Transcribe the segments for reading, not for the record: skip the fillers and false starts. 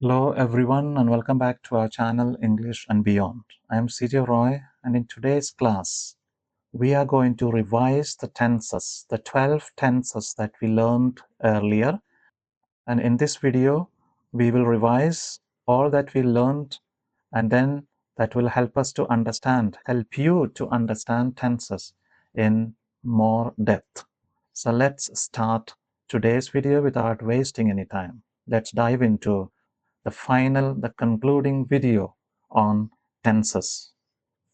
Hello everyone and welcome back to our channel English and Beyond. I am CJ Roy and in today's class we are going to revise the tenses, the 12 tenses that we learned earlier, and in this video we will revise all that we learned, and then that will help us to help you to understand tenses in more depth. So let's start today's video without wasting any time. Let's dive into the concluding video on tenses.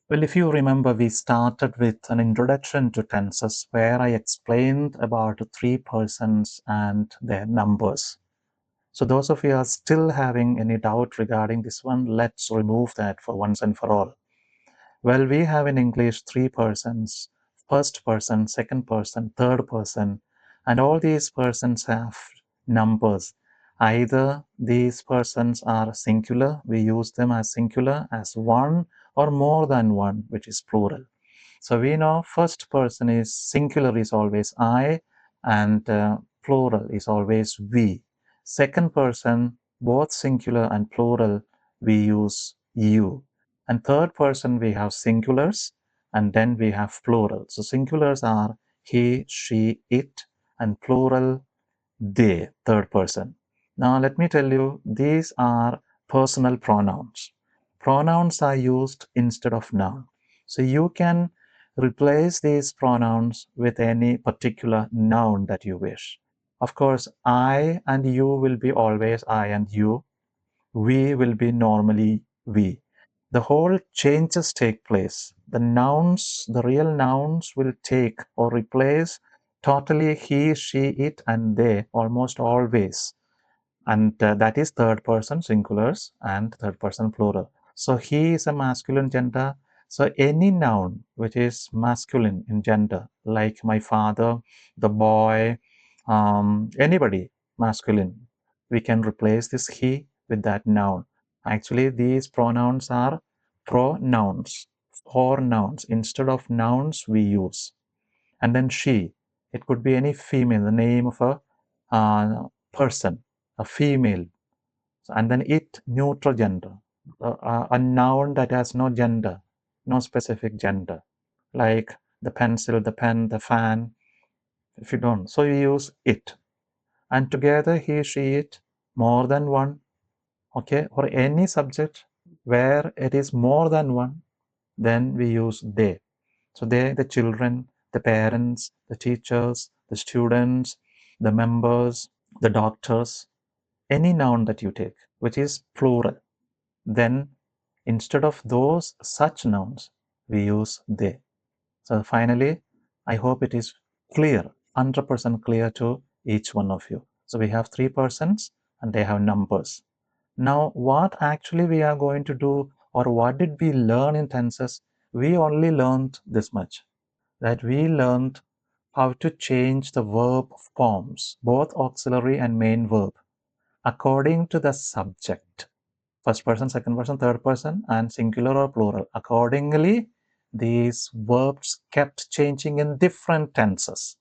Well, if you remember, we started with an introduction to tenses where I explained about three persons and their numbers. So those of you are still having any doubt regarding this one, let's remove that for once and for all. Well, we have in English three persons: first person, second person, third person, and all these persons have numbers. Either these persons are singular, we use them as singular, as one, or more than one, which is plural. So we know first person is singular is always I, and plural is always we. Second person, both singular and plural, we use you. And third person, we have singulars, and then we have plural. So singulars are he, she, it, and plural, they, third person. Now let me tell you, these are personal pronouns. Pronouns are used instead of noun. So you can replace these pronouns with any particular noun that you wish. Of course, I and you will be always I and you. We will be normally we. The whole changes take place. The nouns, the real nouns will take or replace totally he, she, it, and they almost always. And that is third person singulars and third person plural. So he is a masculine gender. So any noun which is masculine in gender, like my father, the boy, anybody masculine, we can replace this he with that noun. Actually, these pronouns are pronouns, for nouns. Instead of nouns, we use. And then she, it could be any female, the name of a person, a female. And then it, neutral gender, a noun that has no gender, no specific gender, like the pencil, the pen, the fan. If you don't, so you use it. And together he, she, it, more than one. Okay, or any subject where it is more than one, then we use they. So they, the children, the parents, the teachers, the students, the members, the doctors, any noun that you take, which is plural, then instead of those such nouns, we use they. So finally, I hope it is clear, 100% clear to each one of you. So we have three persons and they have numbers. Now, what actually we are going to do, or what did we learn in tenses? We only learned this much, that we learned how to change the verb forms, both auxiliary and main verb, according to the subject. First person, second person, third person, and singular or plural. Accordingly, these verbs kept changing in different tenses,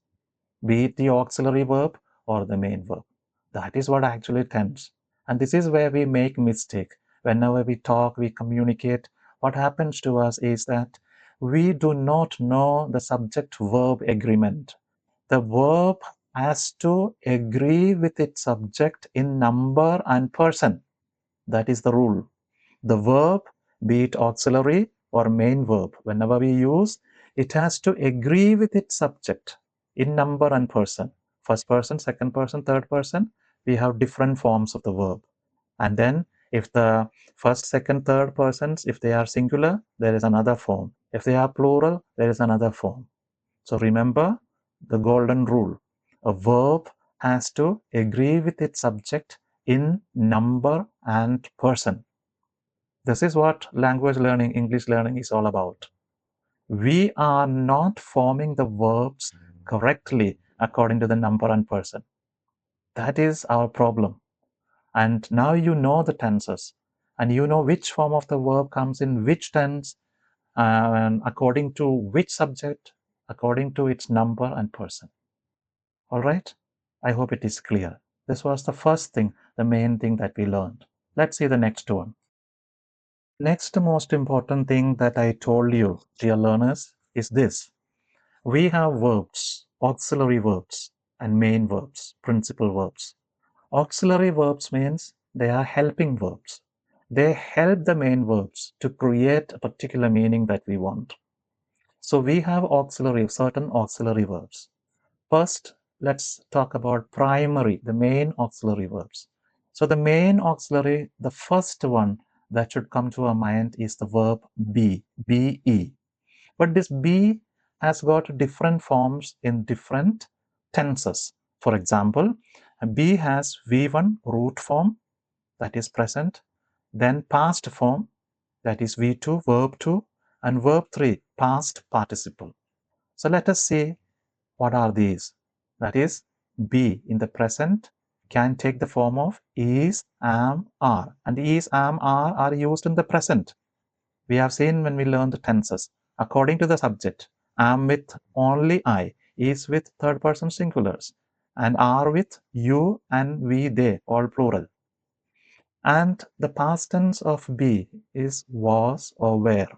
be it the auxiliary verb or the main verb. That is what actually tense. And this is where we make mistake. Whenever we talk, we communicate, what happens to us is that we do not know the subject-verb agreement. The verb has to agree with its subject in number and person. That is the rule. The verb, be it auxiliary or main verb, whenever we use, it has to agree with its subject in number and person. First person, second person, third person, we have different forms of the verb. And then if the first, second, third persons, if they are singular, there is another form. If they are plural, there is another form. So remember the golden rule. A verb has to agree with its subject in number and person. This is what language learning, English learning is all about. We are not forming the verbs correctly according to the number and person. That is our problem. And now you know the tenses, and you know which form of the verb comes in which tense, and according to which subject, according to its number and person. All right? I hope it is clear. This was the first thing, the main thing that we learned. Let's see the next one. Next most important thing that I told you, dear learners, is this. We have verbs, auxiliary verbs, and main verbs, principal verbs. Auxiliary verbs means they are helping verbs. They help the main verbs to create a particular meaning that we want. So we have certain auxiliary verbs. First, let's talk about primary, the main auxiliary verbs. So the main auxiliary, the first one that should come to our mind is the verb be, be. But this be has got different forms in different tenses. For example, be has V1 root form, that is present, then past form, that is V2 verb 2, and verb 3 past participle. So let us see what are these. That is, be in the present can take the form of is, am, are, and is, am, are used in the present. We have seen when we learn the tenses. According to the subject, am with only I, is with third person singulars, and are with you and we, they, all plural. And the past tense of be is was or were.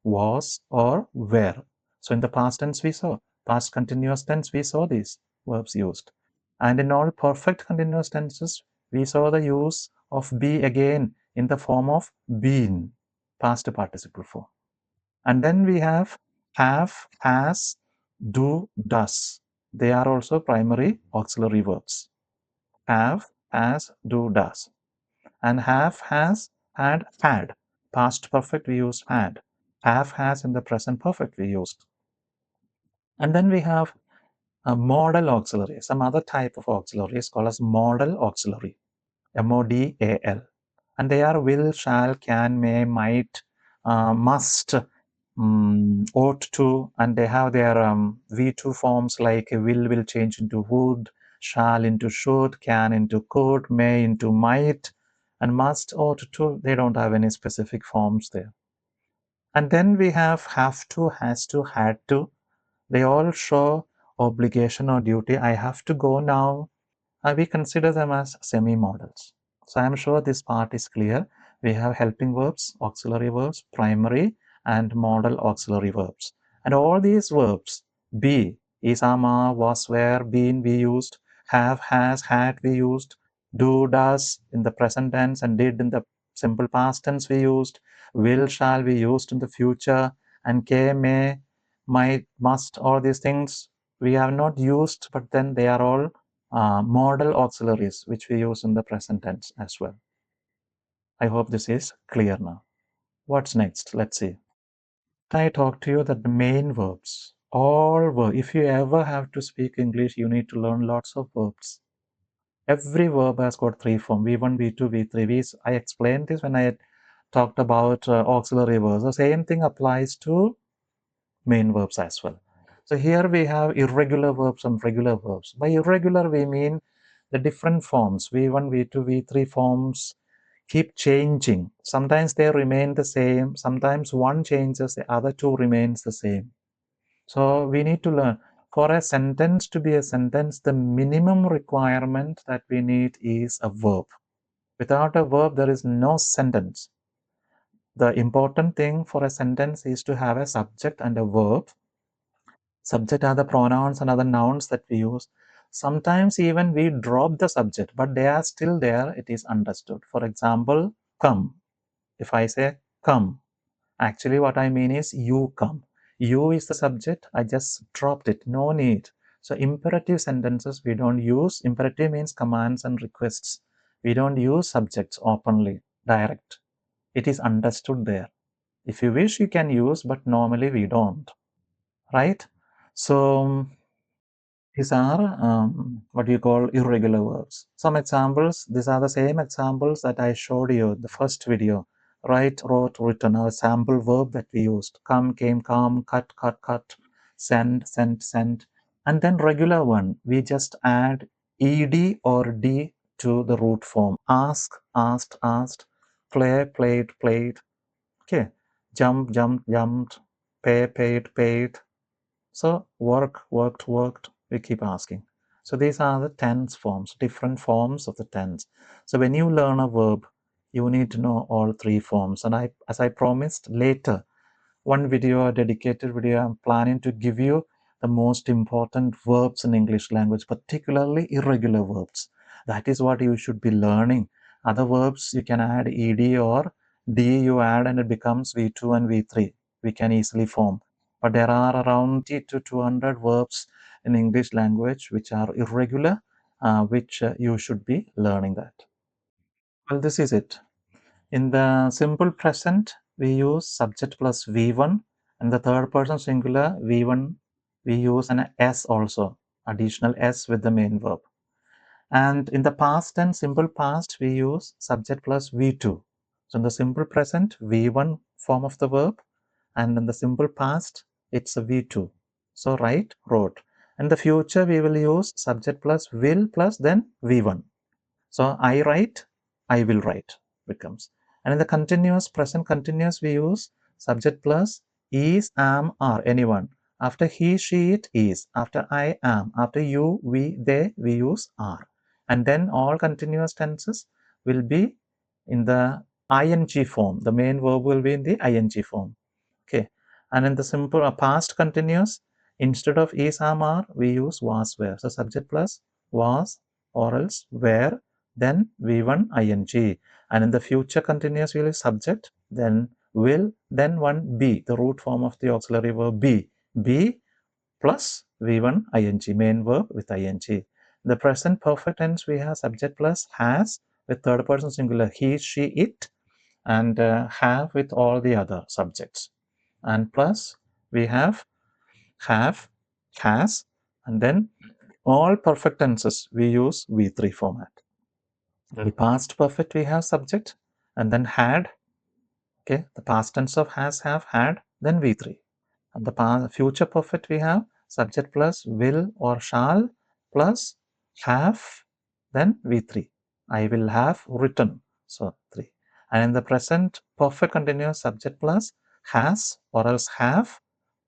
Was or were. So in the past tense we saw, past continuous tense we saw these verbs used. And in all perfect continuous tenses, we saw the use of be again in the form of been, past participle form. And then we have, has, do, does. They are also primary auxiliary verbs. Have, has, do, does. And have, has, had. Past perfect we use had. Have, has in the present perfect we used. And then we have a modal auxiliary. Some other type of auxiliary is called as modal auxiliary. MODAL. And they are will, shall, can, may, might, must, ought to, and they have their V2 forms like will change into would, shall into should, can into could, may into might, and must, ought to, they don't have any specific forms there. And then we have to, has to, had to. They all show obligation or duty. I have to go now. We consider them as semi-modals. So I'm sure this part is clear. We have helping verbs, auxiliary verbs, primary and modal auxiliary verbs. And all these verbs, be, is, am, are, was, were, been, we used, have, has, had, we used, do, does in the present tense, and did in the simple past tense we used, will, shall we used in the future, and may, might, must, all these things we have not used, but then they are all modal auxiliaries which we use in the present tense as well. I hope this is clear now. What's next? Let's see. I talk to you that the main verbs, all verbs, if you ever have to speak English, you need to learn lots of verbs. Every verb has got three forms, V1, V2, V3. I explained this when I talked about auxiliary verbs. The same thing applies to main verbs as well. So here we have irregular verbs and regular verbs. By irregular, we mean the different forms, V1, V2, V3 forms keep changing. Sometimes they remain the same. Sometimes one changes, the other two remains the same. So we need to learn. For a sentence to be a sentence, the minimum requirement that we need is a verb. Without a verb, there is no sentence. The important thing for a sentence is to have a subject and a verb. Subject are the pronouns and other nouns that we use. Sometimes even we drop the subject, but they are still there. It is understood. For example, come. If I say come, actually what I mean is you come. You is the subject. I just dropped it. No need. So imperative sentences we don't use. Imperative means commands and requests. We don't use subjects openly, direct. It is understood there. If you wish, you can use, but normally we don't. Right? So these are what you call irregular verbs. Some examples, these are the same examples that I showed you in the first video. Write, wrote, written, a sample verb that we used. Come, came, come, cut, send, sent, sent. And then regular one, we just add ed or d to the root form. Ask, asked, asked. Play, played, played. Okay. Jump, jumped, jumped. Pay, paid, paid. So work, worked, worked, we keep asking. So these are the tense forms, different forms of the tense. So when you learn a verb, you need to know all three forms. And as I promised, later, one video, a dedicated video, I'm planning to give you the most important verbs in English language, particularly irregular verbs. That is what you should be learning. Other verbs, you can add ed or d, you add and it becomes V2 and V3. We can easily form. But there are around 80 to 200 verbs in English language which are irregular, which you should be learning that. Well, this is it. In the simple present, we use subject plus V1, and the third person singular V1, we use an S also, additional S with the main verb. And in the past and simple past, we use subject plus V2. So in the simple present, V1 form of the verb, and in the simple past, it's a V2. So write, wrote. In the future, we will use subject plus will plus then V1. So I write, I will write becomes. And in the continuous, present continuous, we use subject plus is, am, are, anyone. After he, she, it is. After I am. After you, we, they, we use are. And then all continuous tenses will be in the ing form. The main verb will be in the ing form. Okay. And in the simple past continuous, instead of is, am, are, we use was, were. So subject plus was or else were, then V1 ing. And in the future continuous, we'll use subject, then will, then one be, the root form of the auxiliary verb be. Be plus V1 ing, main verb with ing. The present perfect tense, we have subject plus has with third person singular he, she, it, and have with all the other subjects. And plus we have, has, and then all perfect tenses we use V3 format. The past perfect we have subject and then had. Okay, the past tense of has, have, had, then V3. And the future perfect we have subject plus will or shall plus have, then V3. I will have written. So 3. And in the present perfect continuous subject plus has or else have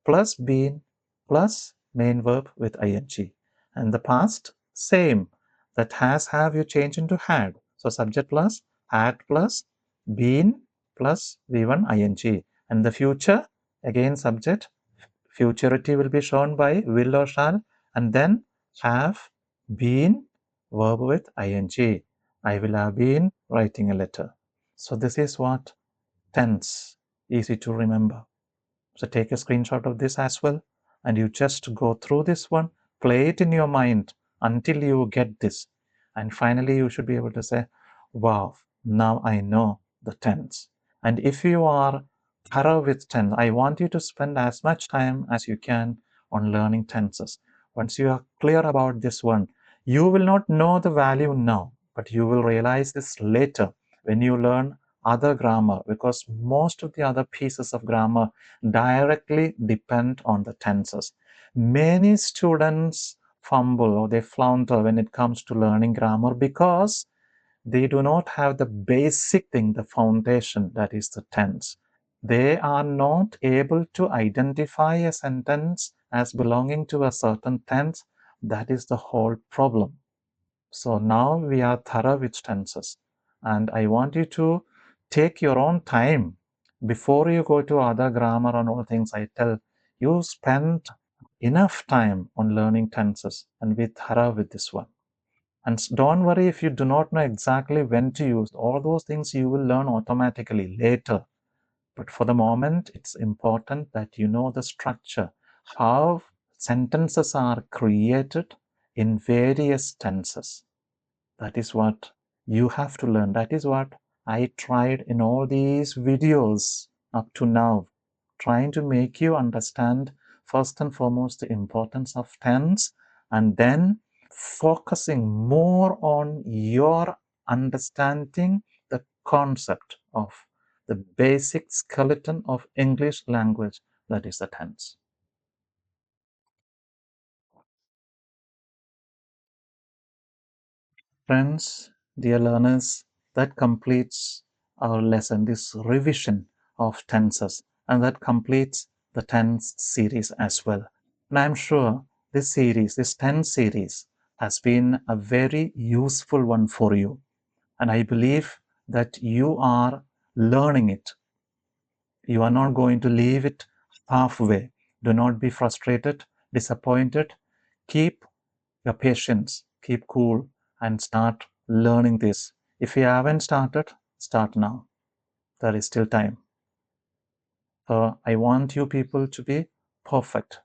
plus been plus main verb with ing. And the past, same. That has, have you change into had. So subject plus had plus been plus V1 ing. And the future, again subject, futurity will be shown by will or shall, and then have been verb with ing. I will have been writing a letter. So this is what tense, easy to remember. So take a screenshot of this as well, and you just go through this one, play it in your mind until you get this. And finally, you should be able to say, wow, now I know the tense. And if you are thorough with tense, I want you to spend as much time as you can on learning tenses. Once you are clear about this one, you will not know the value now, but you will realize this later when you learn other grammar, because most of the other pieces of grammar directly depend on the tenses. Many students fumble or they flounder when it comes to learning grammar because they do not have the basic thing, the foundation, that is the tense. They are not able to identify a sentence as belonging to a certain tense. That is the whole problem. So now we are thorough with tenses, and I want you to take your own time before you go to other grammar and all things. I tell you, spend enough time on learning tenses and be thorough with this one. And don't worry if you do not know exactly when to use all those things. You will learn automatically later. But for the moment, it's important that you know the structure, how sentences are created in various tenses. That is what you have to learn. That is what I tried in all these videos up to now, trying to make you understand first and foremost the importance of tense, and then focusing more on your understanding the concept of the basic skeleton of English language, that is the tense. Friends, dear learners, that completes our lesson, this revision of tenses, and that completes the tense series as well. And I'm sure this series, this tense series, has been a very useful one for you. And I believe that you are learning it. You are not going to leave it halfway. Do not be frustrated, disappointed. Keep your patience, keep cool, and start learning this. If you haven't started, start now. There is still time. So I want you people to be perfect.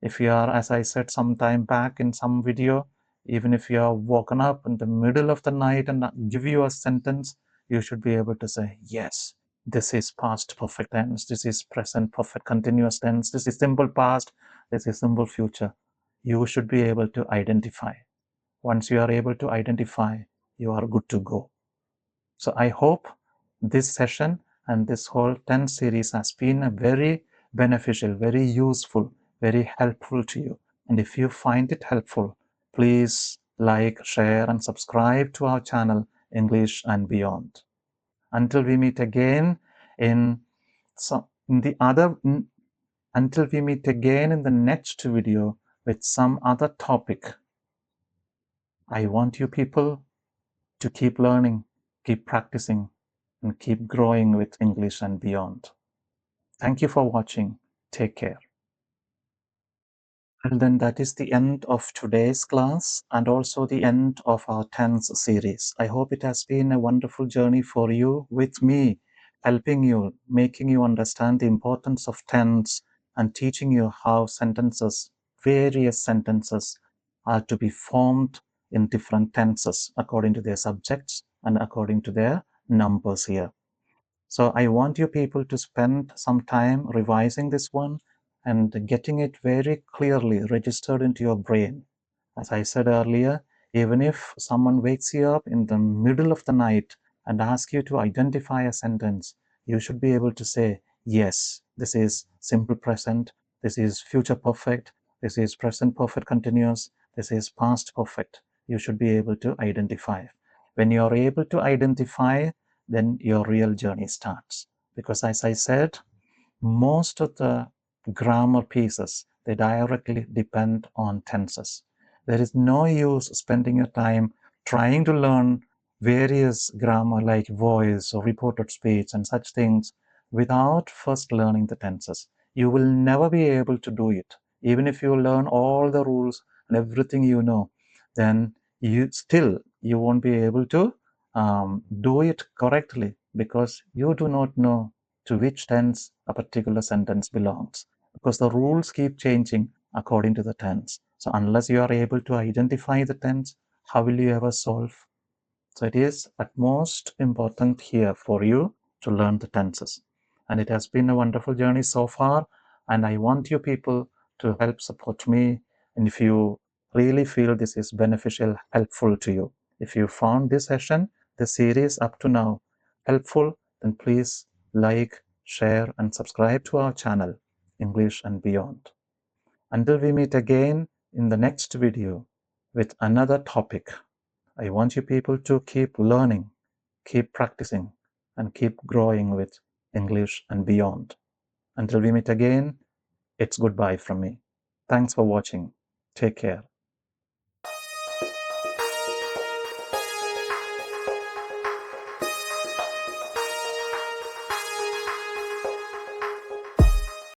If you are, as I said some time back in some video, even if you are woken up in the middle of the night and give you a sentence, you should be able to say, yes, this is past perfect tense, this is present perfect continuous tense, this is simple past, this is simple future. You should be able to identify. Once you are able to identify, you are good to go. So I hope this session and this whole 10 series has been a very beneficial, very useful, very helpful to you. And if you find it helpful, please like, share, and subscribe to our channel, English and Beyond. Until we meet again until we meet again in the next video with some other topic, I want you people to keep learning, keep practicing, and keep growing with English and Beyond. Thank you for watching. Take care. And then that is the end of today's class and also the end of our tense series. I hope it has been a wonderful journey for you with me, helping you, making you understand the importance of tense and teaching you how sentences, various sentences, are to be formed in different tenses according to their subjects and according to their numbers here. So I want you people to spend some time revising this one and getting it very clearly registered into your brain. As I said earlier, even if someone wakes you up in the middle of the night and asks you to identify a sentence, you should be able to say, yes, this is simple present, this is future perfect, this is present perfect continuous, this is past perfect. You should be able to identify. When you are able to identify, then your real journey starts. Because as I said, most of the grammar pieces, they directly depend on tenses. There is no use spending your time trying to learn various grammar like voice or reported speech and such things without first learning the tenses. You will never be able to do it. Even if you learn all the rules and everything you know, then you won't be able to do it correctly because you do not know to which tense a particular sentence belongs, because the rules keep changing according to the tense. So unless you are able to identify the tense, how will you ever solve? So it is at most important here for you to learn the tenses. And it has been a wonderful journey so far, and I want you people to help support me. And if you really feel this is beneficial, helpful to you, if you found this session, the series up to now helpful, then please like, share, and subscribe to our channel, English and Beyond. Until we meet again in the next video with another topic, I want you people to keep learning, keep practicing, and keep growing with English and Beyond. Until we meet again, it's goodbye from me. Thanks for watching. Take care.